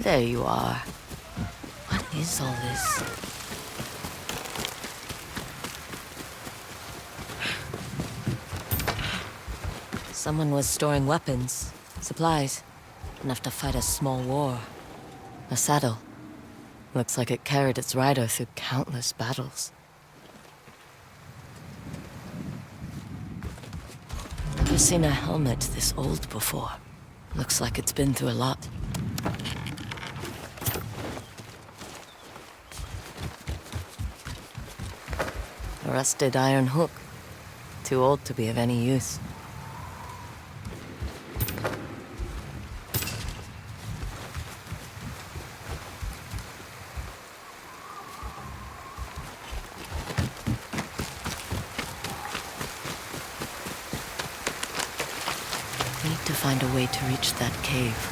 There you are. What is all this? Someone was storing weapons, supplies, enough to fight a small war. A saddle. Looks like it carried its rider through countless battles. Never seen a helmet this old before. Looks like it's been through a lot. A rusted iron hook. Too old to be of any use. Need to find a way to reach that cave.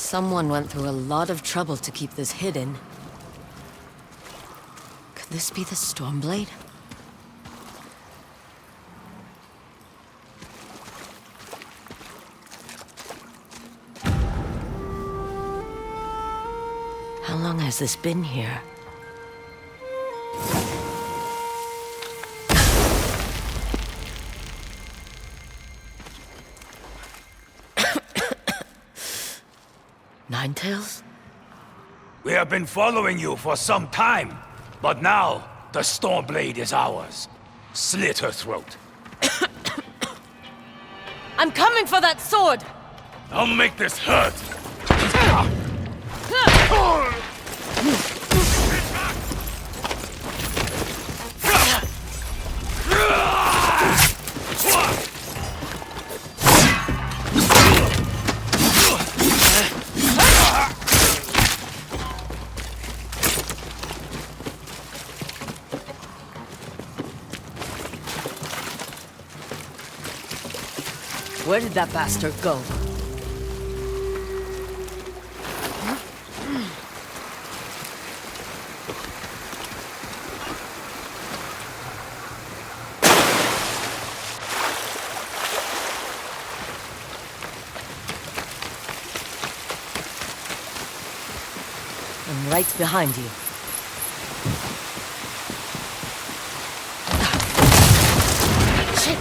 Someone went through a lot of trouble to keep this hidden. Could this be the Stormblade? How long has this been here? Ninetales? We have been following you for some time, but now the Stormblade is ours. Slit her throat. I'm coming for that sword! I'll make this hurt! Where did that bastard go? I'm right behind you. Shit!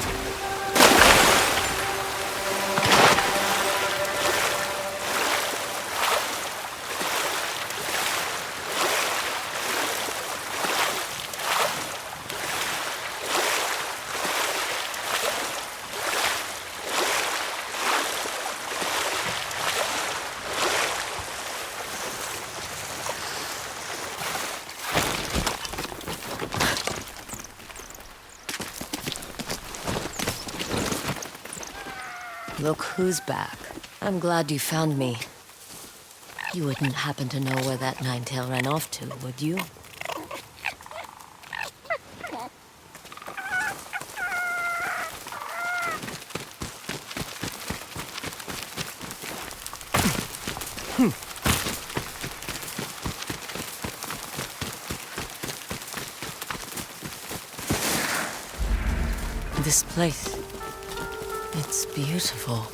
Look who's back. I'm glad you found me. You wouldn't happen to know where that Ninetail ran off to, would you? This place, it's beautiful.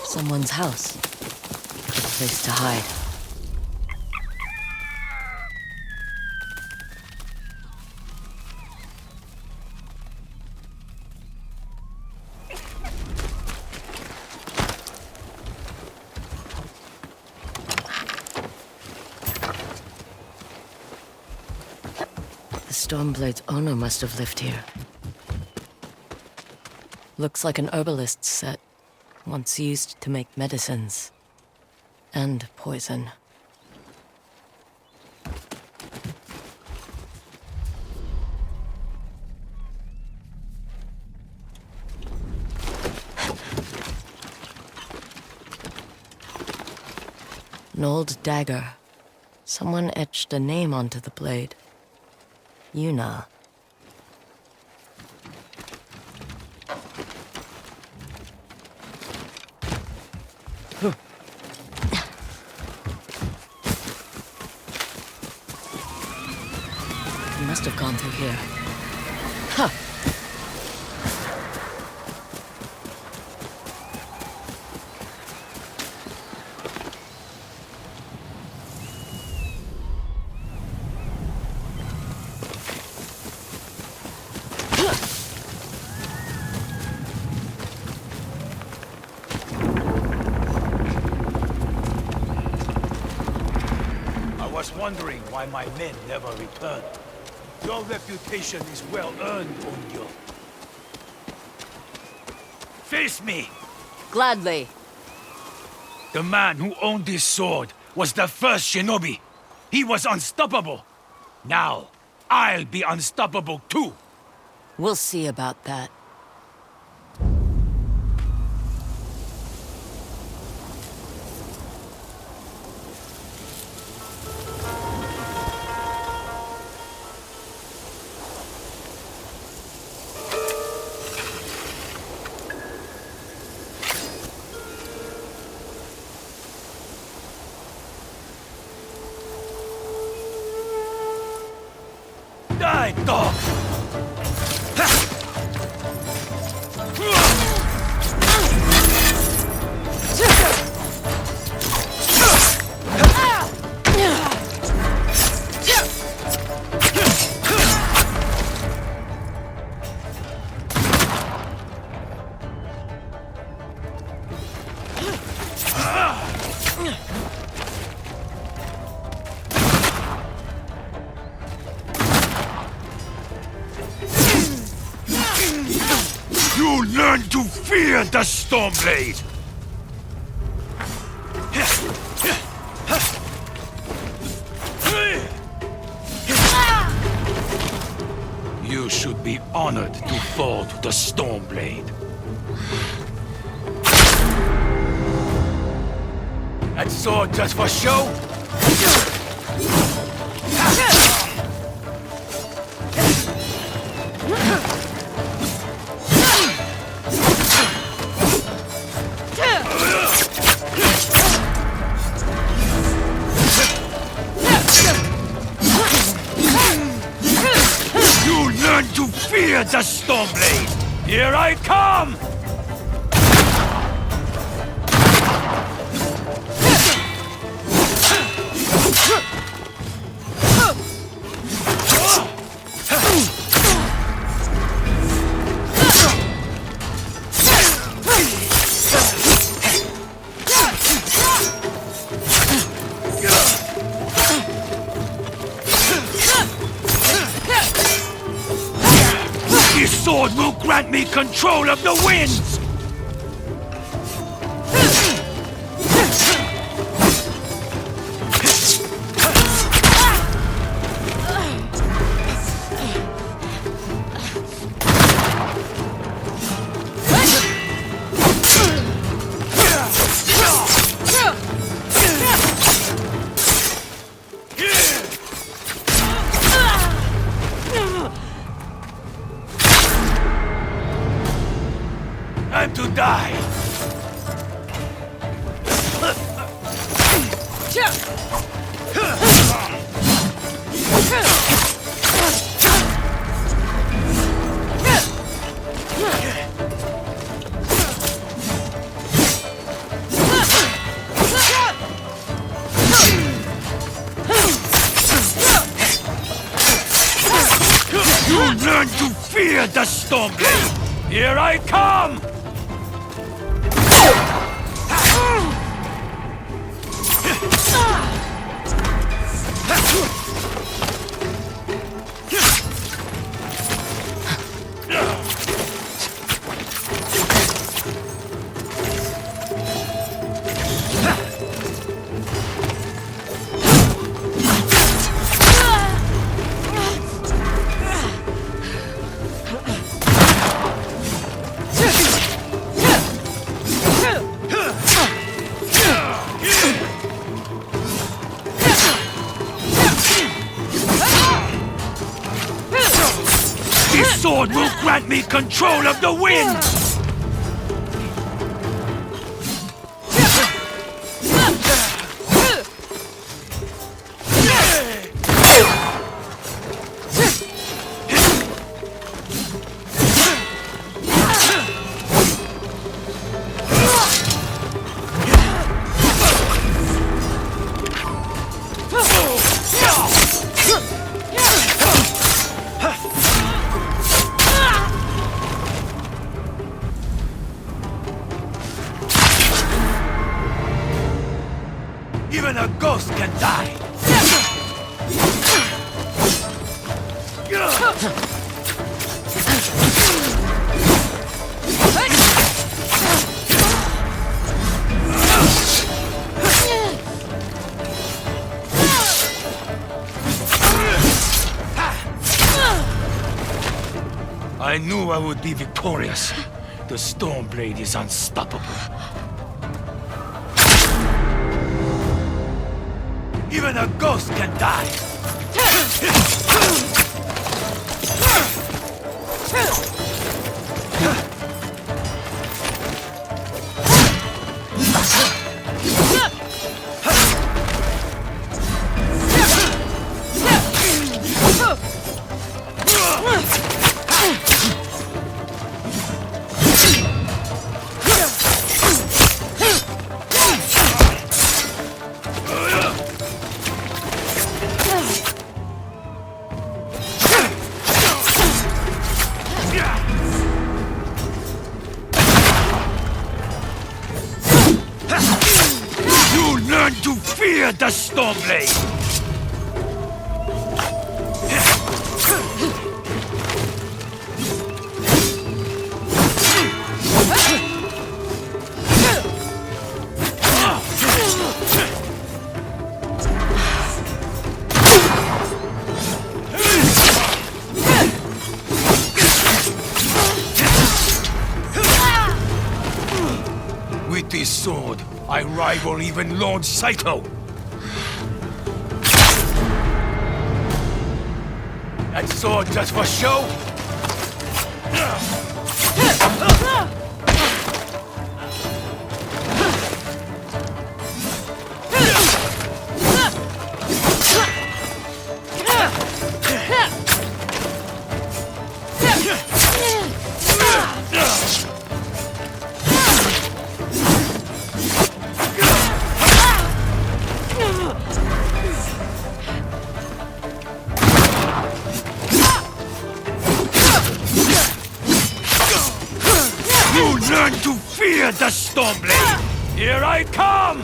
Someone's house. Good place to hide. The Stormblade's owner must have lived here. Looks like an herbalist's set. Once used to make medicines and poison. An old dagger. Someone etched a name onto the blade. Yuna. Must have gone through here. Huh. I was wondering why my men never returned. Your reputation is well earned, Onyo. Face me! Gladly. The man who owned this sword was the first shinobi. He was unstoppable. Now, I'll be unstoppable too. We'll see about that. Die, dog! You learn to fear the Stormblade! You should be honored to fall to the Stormblade. That sword just for show? To fear the Stormblade! Here I come! This sword will grant me control of the winds! Time to die! You learn to fear the Stormblade! Here I come! This sword will grant me control of the wind! Even a ghost can die! I knew I would be victorious. The Stormblade is unstoppable. Even a ghost can die! Learn to fear the Stormblade! With this sword, I rival even Lord Saito! That sword just for show? Learn to fear the Stormblade! Here I come!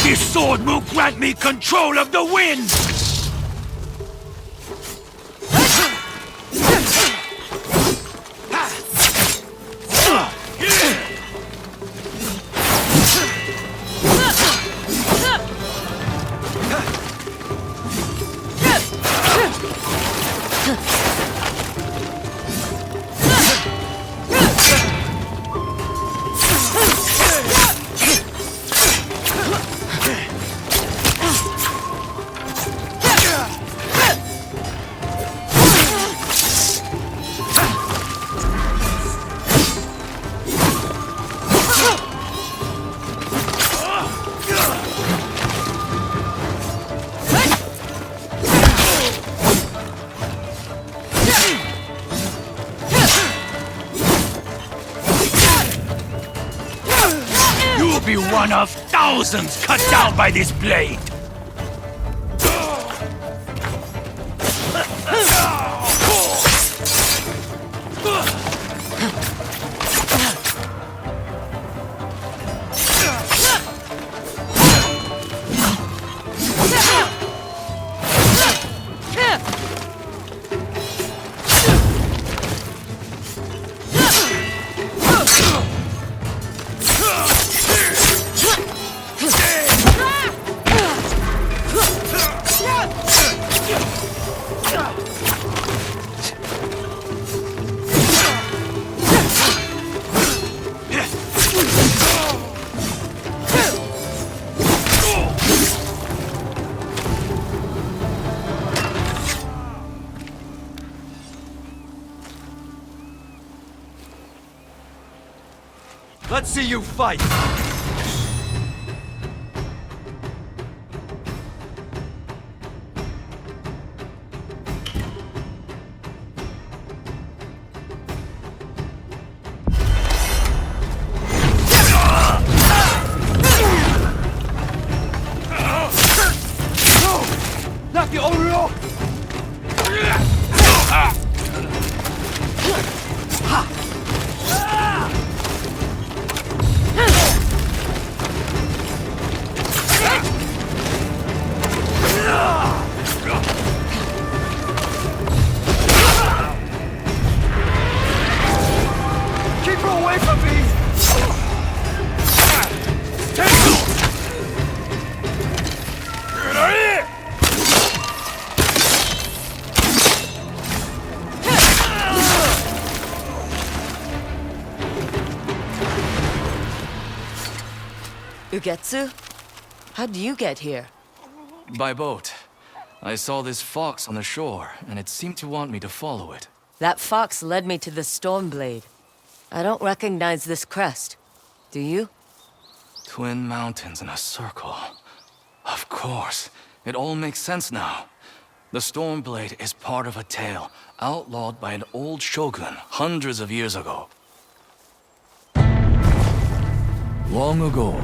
This sword will grant me control of the wind! You'll be one of thousands cut down by this blade! Let's see you fight! Ugetsu? How'd you get here? By boat. I saw this fox on the shore, and it seemed to want me to follow it. That fox led me to the Stormblade. I don't recognize this crest. Do you? Twin mountains in a circle. Of course. It all makes sense now. The Stormblade is part of a tale outlawed by an old shogun hundreds of years ago. Long ago,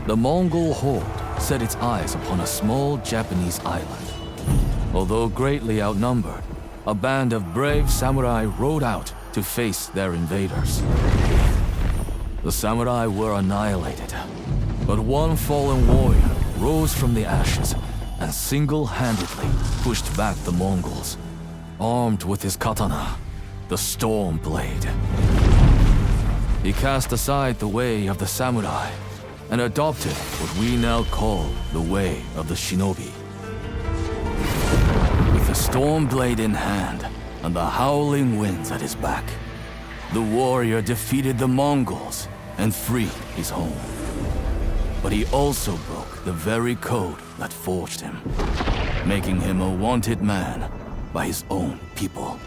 the Mongol horde set its eyes upon a small Japanese island. Although greatly outnumbered, a band of brave samurai rode out to face their invaders. The samurai were annihilated, but one fallen warrior rose from the ashes and single-handedly pushed back the Mongols, armed with his katana, the Stormblade. He cast aside the way of the samurai and adopted what we now call the way of the shinobi. With the Stormblade in hand and the howling winds at his back, the warrior defeated the Mongols and freed his home. But he also broke the very code that forged him, making him a wanted man by his own people.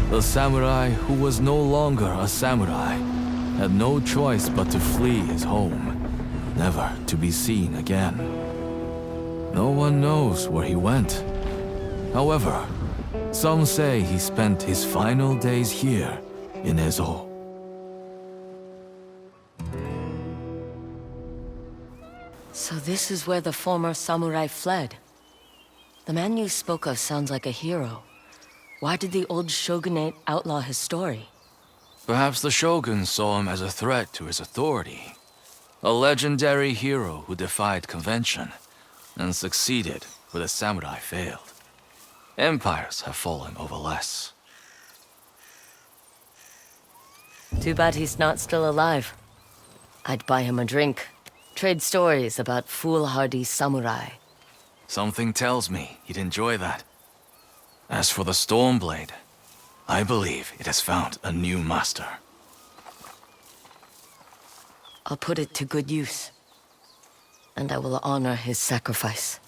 The samurai who was no longer a samurai had no choice but to flee his home, never to be seen again. No one knows where he went. However, some say he spent his final days here in Ezo. So this is where the former samurai fled. The man you spoke of sounds like a hero. Why did the old shogunate outlaw his story? Perhaps the shogun saw him as a threat to his authority. A legendary hero who defied convention and succeeded where the samurai failed. Empires have fallen over less. Too bad he's not still alive. I'd buy him a drink. Trade stories about foolhardy samurai. Something tells me he'd enjoy that. As for the Stormblade, I believe it has found a new master. I'll put it to good use. And I will honor his sacrifice.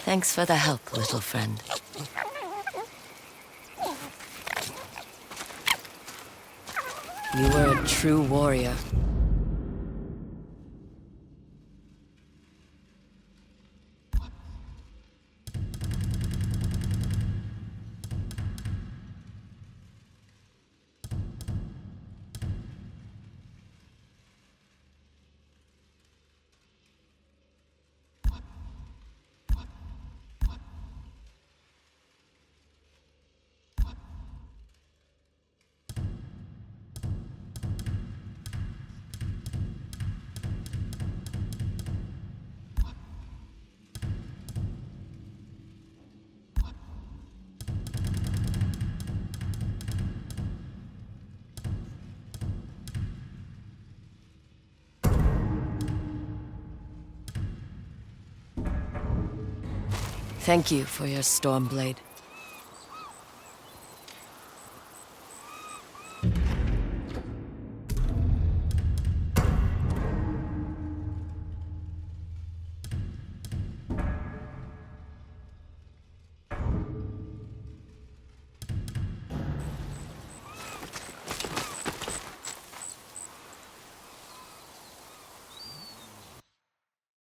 Thanks for the help, little friend. You were a true warrior. Thank you for your Stormblade.